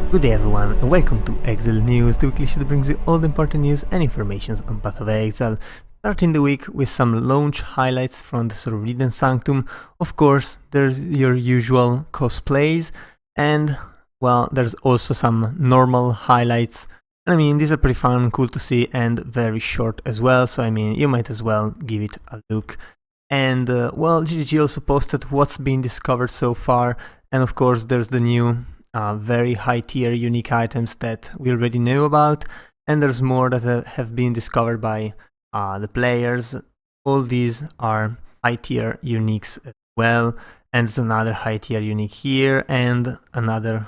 Good day everyone and welcome to Exile News, the weekly show that brings you all the important news and information on Path of Exile. Starting the week with some launch highlights from the Forbidden Sanctum. Of course, there's your usual cosplays and, well, there's also some normal highlights. I mean, these are pretty fun and cool to see and very short as well, so I mean, you might as well give it a look. And, well, GGG also posted what's been discovered so far, and of course there's the new very high tier unique items that we already know about, and there's more that have been discovered by the players. All these are high tier uniques as well, and there's another high tier unique here and another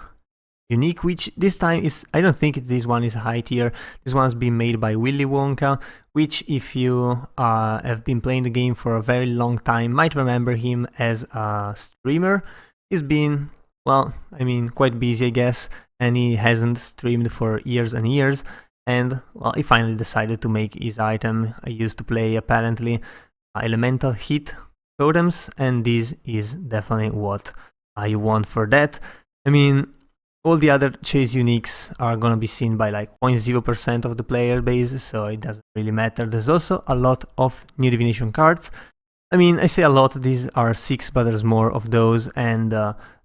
unique, which this time is, I don't think this one is high tier. This one's been made by Willy Wonka, which if you have been playing the game for a very long time might remember him as a streamer. He's been, well, I mean, quite busy, I guess, and he hasn't streamed for years and years, and, well, he finally decided to make his item. I used to play, apparently, elemental hit totems, and this is definitely what you want for that. I mean, all the other chase uniques are gonna be seen by like 0.0% of the player base, so it doesn't really matter. There's also a lot of new divination cards. I mean, I say a lot, these are 6, but there's more of those, and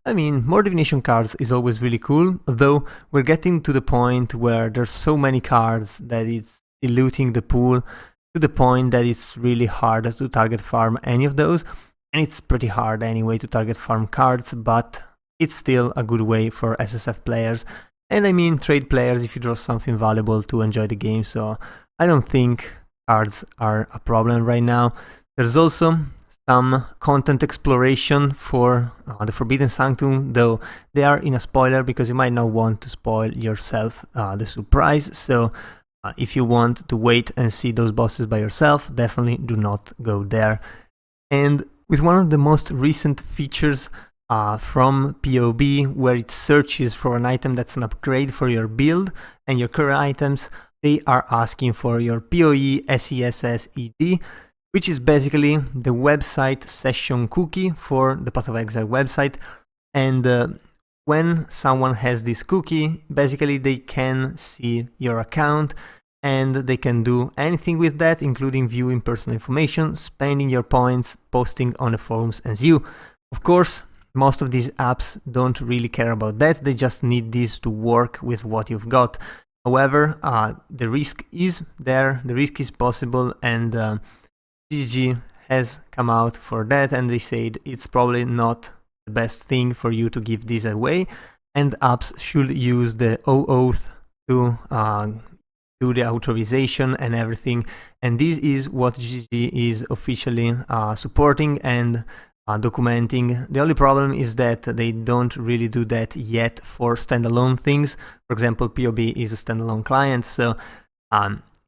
I mean, more divination cards is always really cool, although we're getting to the point where there's so many cards that it's diluting the pool to the point that it's really hard to target farm any of those, and it's pretty hard anyway to target farm cards, but it's still a good way for SSF players, and I mean trade players if you draw something valuable to enjoy the game, so I don't think cards are a problem right now. There's also some content exploration for the Forbidden Sanctum, though they are in a spoiler because you might not want to spoil yourself the surprise, so if you want to wait and see those bosses by yourself, definitely do not go there. And with one of the most recent features from POB, where it searches for an item that's an upgrade for your build and your current items, they are asking for your POESSID, which is basically the website session cookie for the Path of Exile website. And when someone has this cookie, basically they can see your account and they can do anything with that, including viewing personal information, spending your points, posting on the forums as you. Of course, most of these apps don't really care about that, they just need this to work with what you've got. However, the risk is there, the risk is possible, and GGG has come out for that, and they said it's probably not the best thing for you to give this away, and apps should use the OAuth to do the authorization and everything, and this is what GGG is officially supporting and documenting. The only problem is that they don't really do that yet for standalone things. For example, POB is a standalone client, so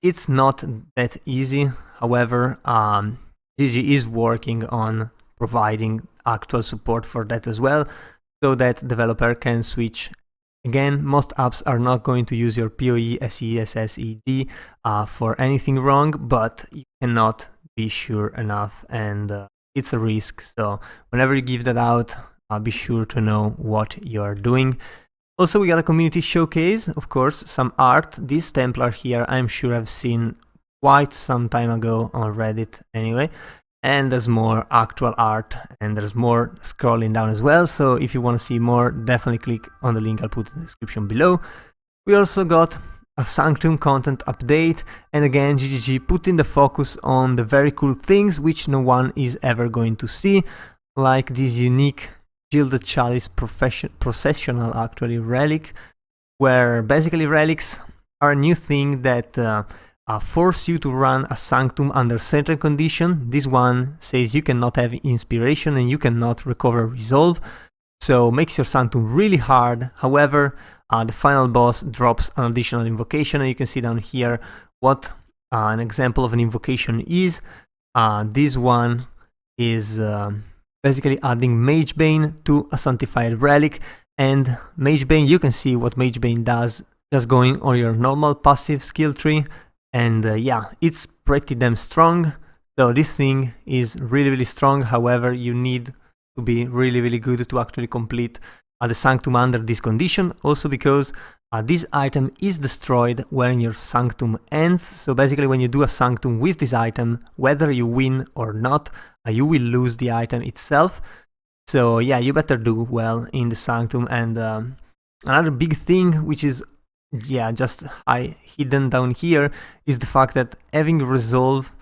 it's not that easy. However, GG is working on providing actual support for that as well, so that developer can switch. Again, most apps are not going to use your POESSID for anything wrong, but you cannot be sure enough, and it's a risk. So whenever you give that out, be sure to know what you're doing. Also, we got a community showcase, of course, some art. This Templar here, I'm sure I've seen quite some time ago on Reddit anyway, and there's more actual art and there's more scrolling down as well, so if you want to see more, definitely click on the link I'll put in the description below. We also got a Sanctum content update, and again GGG putting the focus on the very cool things which no one is ever going to see, like this unique Gilded Chalice processional actually relic, where basically relics are a new thing that force you to run a Sanctum under certain condition. This one says you cannot have inspiration and you cannot recover resolve, so makes your Sanctum really hard. However, the final boss drops an additional invocation, and you can see down here what an example of an invocation is. This one is basically adding Magebane to a Sanctified Relic, and Magebane, you can see what Magebane does just going on your normal passive skill tree. And yeah, it's pretty damn strong. So this thing is really strong. However, you need to be really good to actually complete the Sanctum under this condition, also because this item is destroyed when your Sanctum ends. So basically when you do a Sanctum with this item, whether you win or not, you will lose the item itself. So yeah, you better do well in the Sanctum. And another big thing, which is just hidden down here, is the fact that having resolve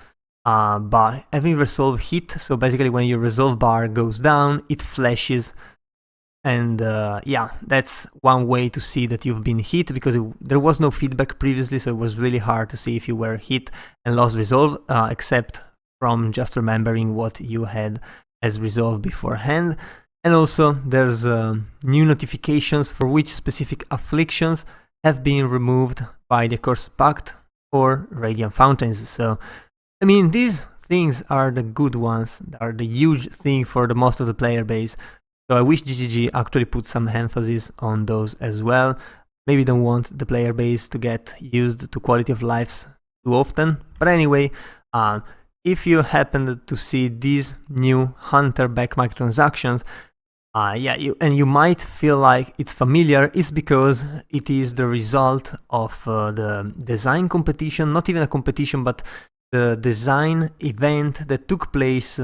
hit, so basically when your resolve bar goes down, it flashes. And that's one way to see that you've been hit, because there was no feedback previously, so it was really hard to see if you were hit and lost resolve, except from just remembering what you had as resolve beforehand. And also there's new notifications for which specific afflictions have been removed by the Accursed Pact or Radiant Fountains. So I mean, these things are the good ones, are the huge thing for the most of the player base. So I wish GGG actually put some emphasis on those as well. Maybe don't want the player base to get used to quality of lives too often. But anyway, if you happen to see these new Hunter back microtransactions, you might feel like it's familiar. It's because it is the result of the design competition, not even a competition, but the design event that took place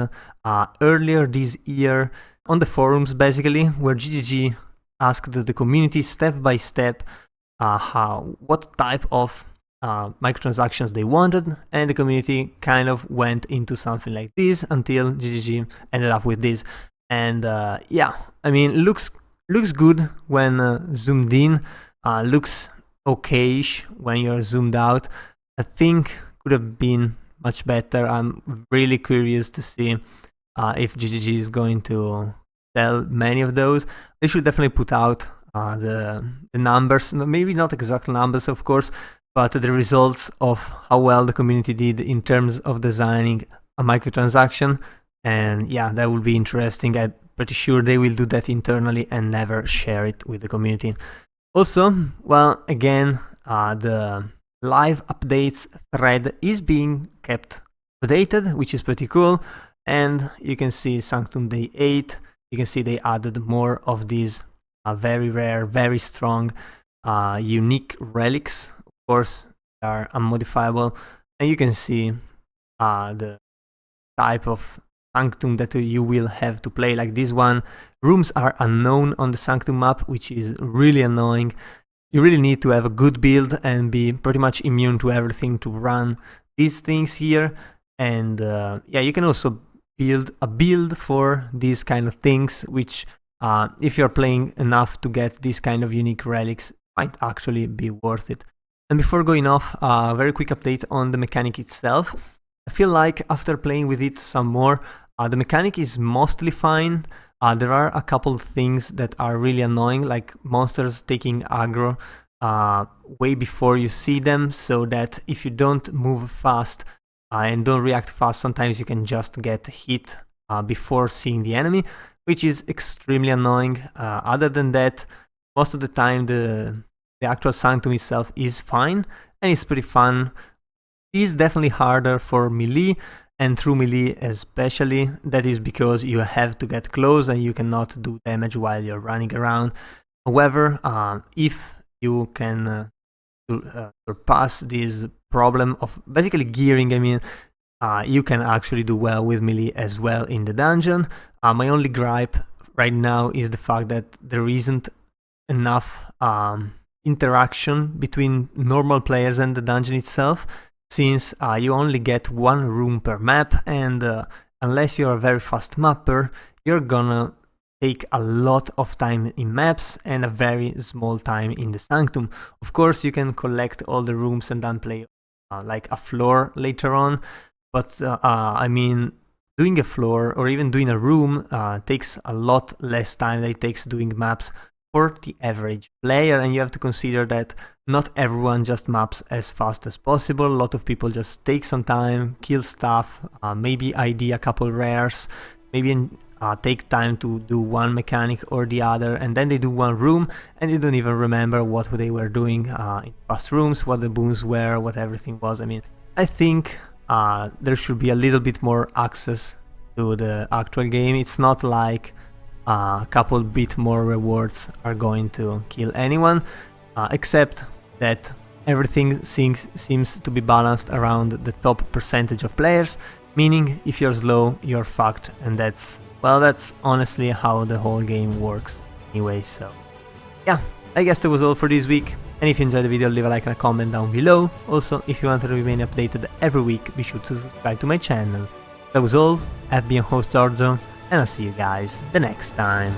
earlier this year on the forums, basically, where GGG asked the community step by step what type of microtransactions they wanted, and the community kind of went into something like this until GGG ended up with this. And I mean, looks good when zoomed in, looks okayish when you're zoomed out. I think could have been much better. I'm really curious to see if GGG is going to sell many of those. They should definitely put out the numbers, maybe not exact numbers, of course, but the results of how well the community did in terms of designing a microtransaction. And yeah, that will be interesting. I'm pretty sure they will do that internally and never share it with the community. Also, well, again, the live updates thread is being kept updated, which is pretty cool. And you can see Sanctum Day 8. You can see they added more of these very rare, very strong, unique relics. Of course, they are unmodifiable. And you can see the type of Sanctum that you will have to play. Like this one, rooms are unknown on the Sanctum map, which is really annoying. You really need to have a good build and be pretty much immune to everything to run these things here. And you can also build a build for these kind of things, which if you're playing enough to get these kind of unique relics, might actually be worth it. And before going off, a very quick update on the mechanic itself. I feel like after playing with it some more, the mechanic is mostly fine. There are a couple of things that are really annoying, like monsters taking aggro way before you see them, so that if you don't move fast and don't react fast, sometimes you can just get hit before seeing the enemy, which is extremely annoying. Other than that, most of the time the actual Sanctum itself is fine and it's pretty fun. It is definitely harder for melee, and through melee especially. That is because you have to get close and you cannot do damage while you're running around. However, if you can surpass this problem of basically gearing, I mean, you can actually do well with melee as well in the dungeon. My only gripe right now is the fact that there isn't enough interaction between normal players and the dungeon itself, since you only get one room per map, and unless you're a very fast mapper, you're gonna take a lot of time in maps and a very small time in the Sanctum. Of course, you can collect all the rooms and then play like a floor later on, but I mean, doing a floor or even doing a room takes a lot less time than it takes doing maps for the average player, and you have to consider that not everyone just maps as fast as possible. A lot of people just take some time, kill stuff, maybe ID a couple rares, maybe take time to do one mechanic or the other, and then they do one room and they don't even remember what they were doing in past rooms, what the boons were, what everything was. I mean, I think there should be a little bit more access to the actual game. It's not like a couple bit more rewards are going to kill anyone, except that everything seems to be balanced around the top percentage of players, meaning if you're slow, you're fucked, and that's honestly how the whole game works anyway. So yeah, I guess that was all for this week, and if you enjoyed the video, leave a like and a comment down below. Also, if you want to remain updated every week, be sure to subscribe to my channel. That was all, I've been host Giorgio, and I'll see you guys the next time.